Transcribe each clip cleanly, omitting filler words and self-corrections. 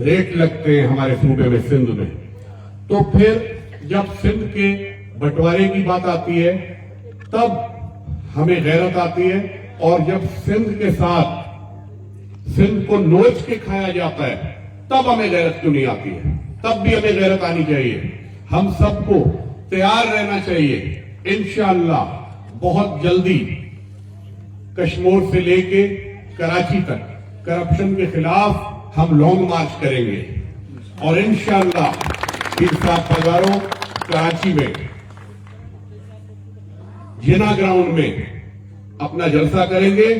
Rate لگتے ہیں ہمارے صوبے میں سندھ میں. تو پھر جب سندھ کے بٹوارے کی بات آتی ہے تب ہمیں غیرت آتی ہے, اور جب سندھ کے ساتھ سندھ کو نوچ کے کھایا جاتا ہے تب ہمیں غیرت کیوں نہیں آتی ہے؟ تب بھی ہمیں غیرت آنی چاہیے. ہم سب کو تیار رہنا چاہیے. انشاءاللہ بہت جلدی کشمیر سے لے کے کراچی تک کرپشن کے خلاف ہم لانگ مارچ کریں گے, اور انشاءاللہ پیر صاحب پگاروں کراچی میں جنا گراؤنڈ میں اپنا جلسہ کریں گے,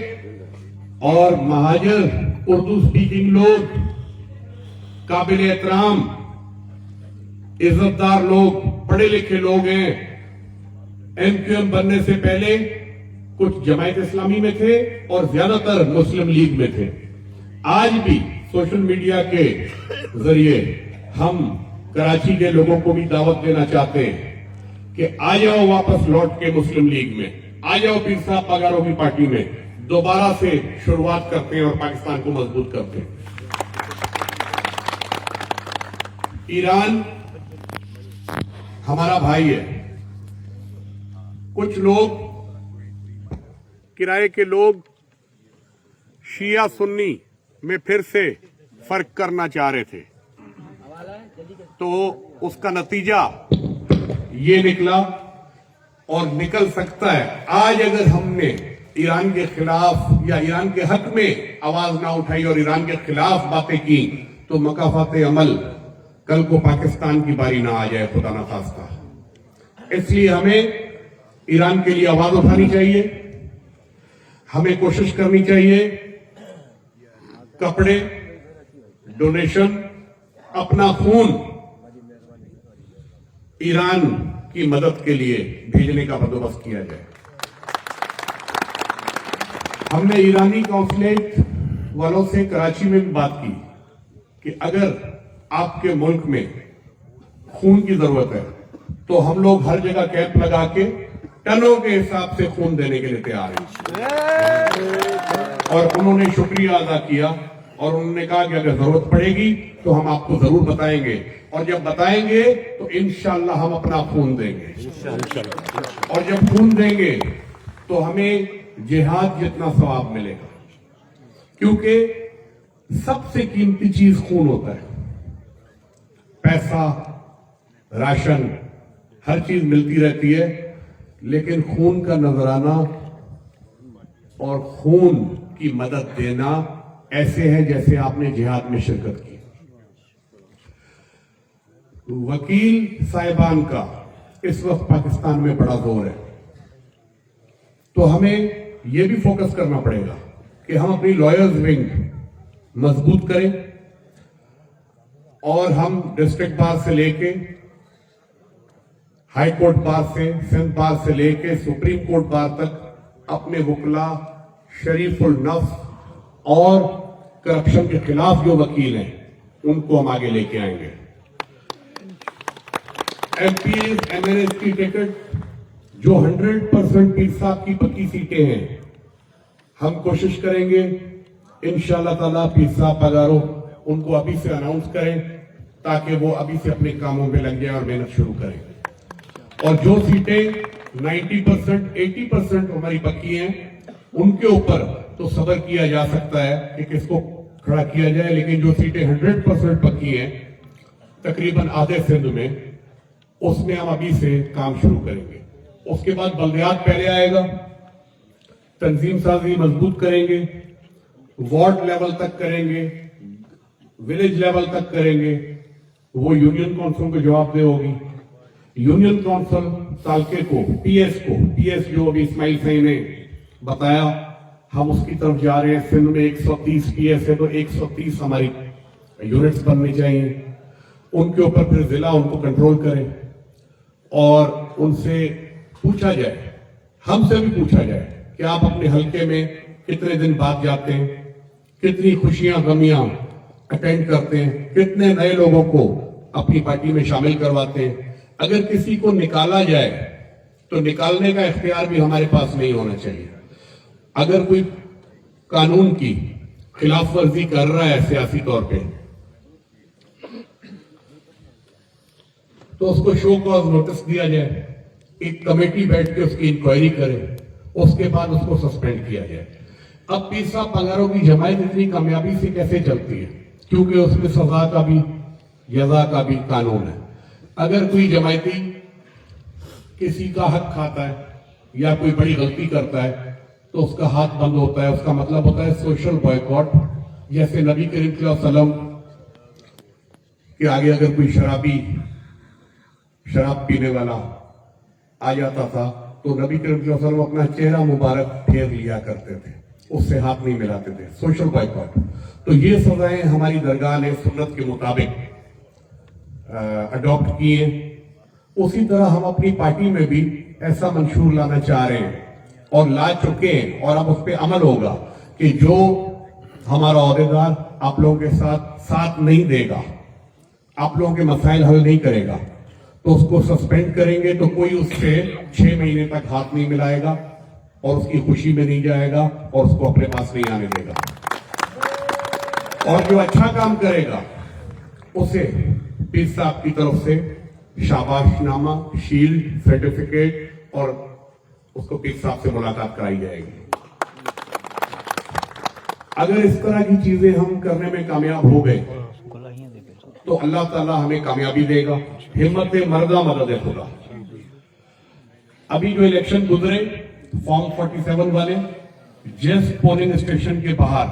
اور مہاجر اردو سپیکنگ لوگ, قابل احترام عزت دار لوگ, پڑھے لکھے لوگ ہیں. ایم کیو ایم بننے سے پہلے کچھ جماعت اسلامی میں تھے اور زیادہ تر مسلم لیگ میں تھے. آج بھی سوشل میڈیا کے ذریعے ہم کراچی کے لوگوں کو بھی دعوت دینا چاہتے ہیں کہ آ جاؤ واپس لوٹ کے مسلم لیگ میں, آ جاؤ پیر صاحب پگاروں کی پارٹی میں, دوبارہ سے شروعات کرتے ہیں اور پاکستان کو مضبوط کرتے ہیں. ایران ہمارا بھائی ہے. کچھ لوگ کرائے کے لوگ شیعہ سنی میں پھر سے فرق کرنا چاہ رہے تھے, تو اس کا نتیجہ یہ نکلا اور نکل سکتا ہے. آج اگر ہم نے ایران کے خلاف یا ایران کے حق میں آواز نہ اٹھائی اور ایران کے خلاف باتیں کی تو مکافات عمل کل کو پاکستان کی باری نہ آ جائے, خدا نہ خواستہ. اس لیے ہمیں ایران کے لیے آواز اٹھانی چاہیے. ہمیں کوشش کرنی چاہیے کپڑے, ڈونیشن, اپنا خون ایران کی مدد کے لیے بھیجنے کا بندوبست کیا جائے. ہم نے ایرانی کونسلیٹ والوں سے کراچی میں بھی بات کی کہ اگر آپ کے ملک میں خون کی ضرورت ہے تو ہم لوگ ہر جگہ کیمپ لگا کے ٹنوں کے حساب سے خون دینے کے لیے تیار ہیں. اور انہوں نے شکریہ ادا کیا اور انہوں نے کہا کہ اگر ضرورت پڑے گی تو ہم آپ کو ضرور بتائیں گے, اور جب بتائیں گے تو انشاءاللہ ہم اپنا خون دیں گے, اور جب خون دیں گے تو ہمیں جہاد جتنا ثواب ملے گا, کیونکہ سب سے قیمتی چیز خون ہوتا ہے. پیسہ, راشن, ہر چیز ملتی رہتی ہے, لیکن خون کا نذرانہ اور خون کی مدد دینا ایسے ہے جیسے آپ نے جہاد میں شرکت کی. وکیل صاحبان کا اس وقت پاکستان میں بڑا زور ہے, تو ہمیں یہ بھی فوکس کرنا پڑے گا کہ ہم اپنی لائرز ونگ مضبوط کریں, اور ہم ڈسٹرکٹ بار سے لے کے ہائی کورٹ بار سے, سندھ بار سے لے کے سپریم کورٹ بار تک اپنے وکلا, شریف النفس اور کرپشن کے خلاف جو وکیل ہیں ان کو ہم آگے لے کے آئیں گے. MPs, MLAs کی ٹکٹ جو 100% پیر صاحب کی پکی سیٹیں ہیں, ہم کوشش کریں گے انشاءاللہ تعالیٰ پیر صاحب پگاروں ان کو ابھی سے اناؤنس کریں تاکہ وہ ابھی سے اپنے کاموں میں لگ جائیں اور محنت شروع کریں. اور جو سیٹیں 90%, 80% ہماری پکی ہیں ان کے اوپر تو صبر کیا جا سکتا ہے کہ کس کو کھڑا کیا جائے, لیکن جو سیٹیں 100% پکی ہیں تقریباً آدھے سندھ میں, اس میں ہم ابھی سے کام شروع کریں گے. اس کے بعد بلدیات پہلے آئے گا, تنظیم سازی مضبوط کریں گے, وارڈ لیول تک کریں گے, ولیج لیول تک کریں گے, وہ یونین کونسل کو جواب دہ ہوگی. یونین کونسل سالکے کو, پی ایس جو ابھی اسماعیل صاحب نے بتایا, ہم اس کی طرف جا رہے ہیں. سندھ میں 130 پی ایس ہے تو 130 ہماری یونٹس بننے چاہیے. ان کے اوپر پھر ضلع ان کو کنٹرول کریں اور ان سے پوچھا جائے, ہم سے بھی پوچھا جائے کہ آپ اپنے حلقے میں کتنے دن بعد جاتے ہیں, کتنی خوشیاں غمیاں اٹینڈ کرتے ہیں, کتنے نئے لوگوں کو اپنی پارٹی میں شامل کرواتے ہیں. اگر کسی کو نکالا جائے تو نکالنے کا اختیار بھی ہمارے پاس نہیں ہونا چاہیے. اگر کوئی قانون کی خلاف ورزی کر رہا ہے سیاسی طور پہ تو اس کو شو کاز نوٹس دیا جائے, ایک کمیٹی بیٹھ کے اس کی انکوائری کرے, اس کے بعد اس کو سسپینڈ کیا جائے. اب پیر صاحب پگاروں کی جماعت اتنی کامیابی سے کیسے چلتی ہے؟ کیونکہ اس میں سزا کا بھی جزا کا بھی قانون ہے. اگر کوئی جماعتی کسی کا حق کھاتا ہے یا کوئی بڑی غلطی کرتا ہے تو اس کا ہاتھ بند ہوتا ہے, اس کا مطلب ہوتا ہے سوشل بائیکاٹ. جیسے نبی کریم صلی اللہ علیہ وسلم کے آگے اگر کوئی شراب پینے والا آ جاتا تھا تو نبی کریم صلی اللہ علیہ وسلم اپنا چہرہ مبارک پھیر لیا کرتے تھے, اس سے ہاتھ نہیں ملاتے تھے. Social boycott. تو یہ سزائیں ہماری درگاہ نے سنت کے مطابق اڈاپٹ کی ہیں. اسی طرح ہم اپنی پارٹی میں بھی ایسا منشور لانا چاہ رہے ہیں اور لا چکے ہیں, اور اب اس پہ عمل ہوگا کہ جو ہمارا عہدیدار آپ لوگوں کے ساتھ نہیں دے گا, آپ لوگوں کے مسائل حل نہیں کرے گا, تو اس کو سسپینڈ کریں گے. تو کوئی اس سے 6 مہینے تک ہاتھ نہیں ملائے گا اور اس کی خوشی میں نہیں جائے گا اور اس کو اپنے پاس نہیں آنے دے گا. اور جو اچھا کام کرے گا اسے پیر صاحب کی طرف سے شاباش نامہ, شیلڈ, سرٹیفکیٹ اور اس کو پیر صاحب سے ملاقات کرائی جائے گی. اگر اس طرح کی چیزیں ہم کرنے میں کامیاب ہو گئے تو اللہ تعالیٰ ہمیں کامیابی دے گا. ہمت مردہ مدد خدا. ابھی جو الیکشن گزرے فارم 47 والے, جس پولنگ اسٹیشن کے باہر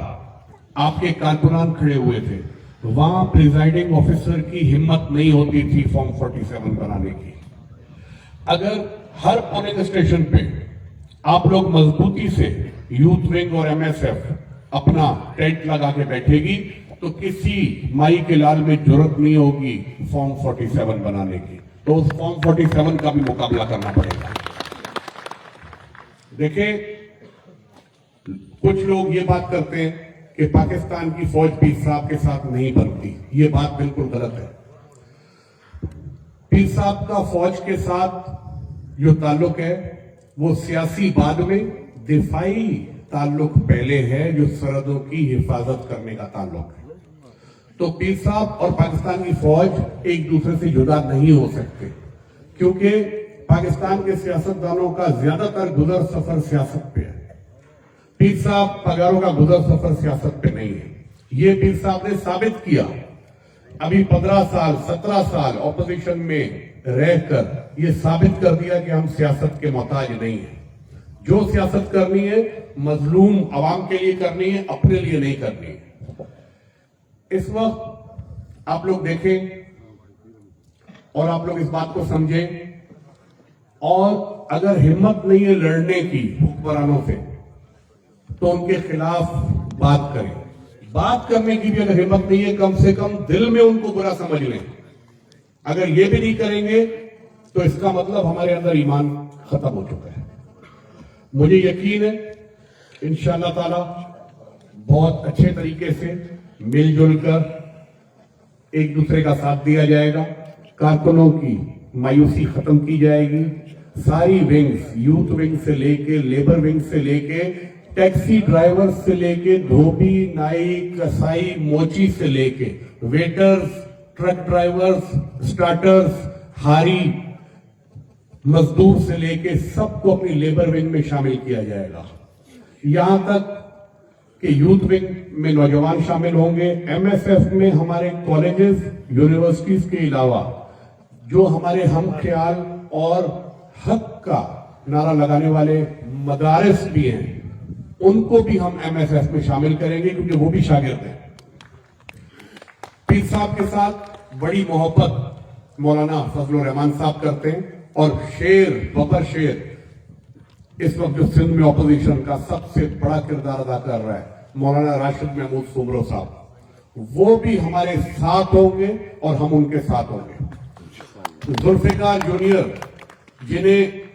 آپ کے کارکنان کھڑے ہوئے تھے, وہاں پریزائڈنگ آفیسر کی ہمت نہیں ہوتی تھی فارم 47 بنانے کی. اگر ہر پولنگ اسٹیشن پہ آپ لوگ مضبوطی سے یوتھ ونگ اور MSF اپنا ٹینٹ لگا کے بیٹھے گی تو کسی مائی کے لال میں جرت نہیں ہوگی فارم 47 بنانے کی. تو اس فارم 47 کا بھی مقابلہ کرنا پڑے گا. دیکھیں, کچھ لوگ یہ بات کرتے ہیں کہ پاکستان کی فوج پیر صاحب کے ساتھ نہیں بنتی. یہ بات بالکل غلط ہے. پیر صاحب کا فوج کے ساتھ جو تعلق ہے وہ سیاسی بعد میں, دفاعی تعلق پہلے ہے, جو سرحدوں کی حفاظت کرنے کا تعلق ہے. تو پیر صاحب اور پاکستان کی فوج ایک دوسرے سے جدا نہیں ہو سکتے, کیونکہ پاکستان کے سیاستدانوں کا زیادہ تر گزر سفر سیاست پہ ہے. پیر صاحب پگاروں کا گزر سفر سیاست پہ نہیں ہے. یہ پیر صاحب نے ثابت کیا. ابھی 15 سال 17 سال اپوزیشن میں رہ کر یہ ثابت کر دیا کہ ہم سیاست کے محتاج نہیں ہیں. جو سیاست کرنی ہے مظلوم عوام کے لیے کرنی ہے, اپنے لیے نہیں کرنی ہے. اس وقت آپ لوگ دیکھیں اور آپ لوگ اس بات کو سمجھیں, اور اگر ہمت نہیں ہے لڑنے کی حکمرانوں سے تو ان کے خلاف بات کریں. بات کرنے کی بھی اگر ہمت نہیں ہے, کم سے کم دل میں ان کو برا سمجھ لیں. اگر یہ بھی نہیں کریں گے تو اس کا مطلب ہمارے اندر ایمان ختم ہو چکا ہے. مجھے یقین ہے انشاءاللہ تعالی بہت اچھے طریقے سے مل جل کر ایک دوسرے کا ساتھ دیا جائے گا. کارکنوں کی مایوسی ختم کی جائے گی. ساری ونگز, یوتھ ونگ سے لے کے لیبر ونگ سے لے کے ٹیکسی ڈرائیور سے لے کے دھوبی, نائی, کسائی, موچی سے لے کے ویٹرز, ٹرک ڈرائیورز, سٹارٹرز, ہاری مزدور سے لے کے سب کو اپنی لیبر ونگ میں شامل کیا جائے گا. یہاں تک کہ یوتھ ونگ میں نوجوان شامل ہوں گے. MSF میں ہمارے کالجز, یونیورسٹیز کے علاوہ جو ہمارے ہم خیال اور حق کا نعرہ لگانے والے مدارس بھی ہیں, ان کو بھی ہم MSF میں شامل کریں گے, کیونکہ وہ بھی شاگرد ہیں. پیر صاحب کے ساتھ بڑی محبت مولانا فضل الرحمان صاحب کرتے ہیں, اور شیر ببر شیر اس وقت جو سندھ میں اپوزیشن کا سب سے بڑا کردار ادا کر رہا ہے مولانا راشد محمود سومرو صاحب, وہ بھی ہمارے ساتھ ہوں گے اور ہم ان کے ساتھ ہوں گے. ذوالفقار جونیئر, جنہیں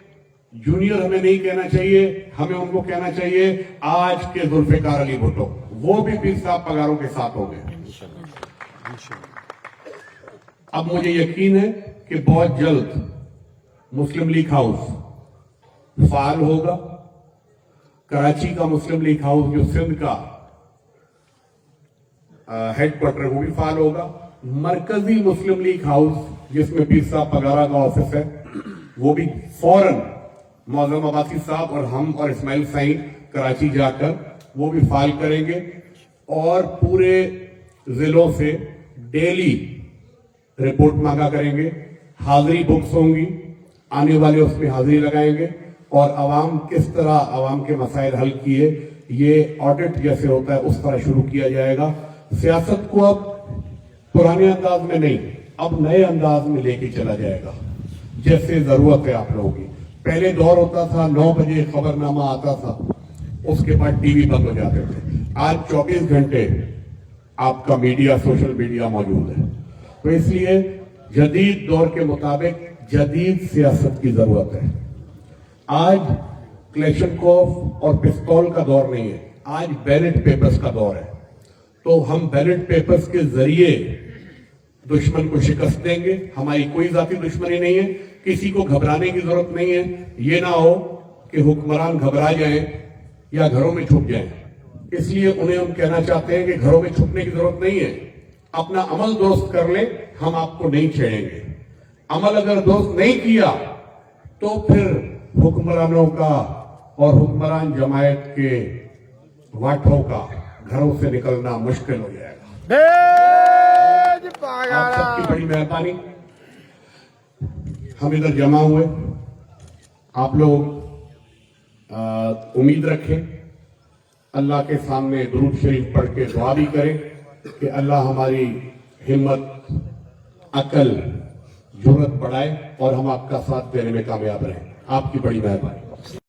جونیئر ہمیں نہیں کہنا چاہیے, ہمیں ان کو کہنا چاہیے آج کے ذوالفقار علی بھٹو, وہ بھی پیر صاحب پگاروں کے ساتھ ہوں گے. اب مجھے یقین ہے کہ بہت جلد مسلم لیگ ہاؤس فعال ہوگا. کراچی کا مسلم لیگ ہاؤس جو سندھ کا ہیڈ کوارٹر وہ بھی فعال ہوگا. مرکزی مسلم لیگ ہاؤس جس میں پیر صاحب پگارا کا آفس ہے وہ بھی فوراً معظم عباسی صاحب اور ہم اور اسماعیل سائیں کراچی جا کر وہ بھی فائل کریں گے، اور پورے ضلعوں سے ڈیلی رپورٹ مانگا کریں گے، حاضری بکس ہوں گی، آنے والے اس میں حاضری لگائیں گے، اور عوام کس طرح عوام کے مسائل حل کیے یہ آڈٹ جیسے ہوتا ہے اس طرح شروع کیا جائے گا۔ سیاست کو اب پرانے انداز میں نہیں، اب نئے انداز میں لے کے چلا جائے گا جیسے ضرورت ہے آپ لوگوں کی۔ پہلے دور ہوتا تھا 9 بجے خبر نامہ آتا تھا، اس کے بعد ٹی وی بند ہو جاتے تھے، آج 24 گھنٹے آپ کا میڈیا، سوشل میڈیا موجود ہے۔ تو اس لیے جدید دور کے مطابق جدید سیاست کی ضرورت ہے۔ آج کلیشنکوف اور پستول کا دور نہیں ہے، آج بیلٹ پیپرز کا دور ہے۔ تو ہم بیلٹ پیپرز کے ذریعے دشمن کو شکست دیں گے۔ ہماری کوئی ذاتی دشمنی نہیں ہے، کسی کو گھبرانے کی ضرورت نہیں ہے۔ یہ نہ ہو کہ حکمران گھبرا جائیں یا گھروں میں چھپ جائیں، اس لیے انہیں ہم کہنا چاہتے ہیں کہ گھروں میں چھپنے کی ضرورت نہیں ہے، اپنا عمل درست کر لیں، ہم آپ کو نہیں چھیڑیں گے۔ عمل اگر درست نہیں کیا تو پھر حکمرانوں کا اور حکمران جماعت کے واٹھوں کا گھروں سے نکلنا مشکل ہو جائے گا۔ آپ سب کی بڑی مہربانی، ہم ادھر جمع ہوئے، آپ لوگ امید رکھیں، اللہ کے سامنے درود شریف پڑھ کے دعا بھی کریں کہ اللہ ہماری ہمت، عقل، جرأت بڑھائے اور ہم آپ کا ساتھ دینے میں کامیاب رہیں۔ آپ کی بڑی مہربانی۔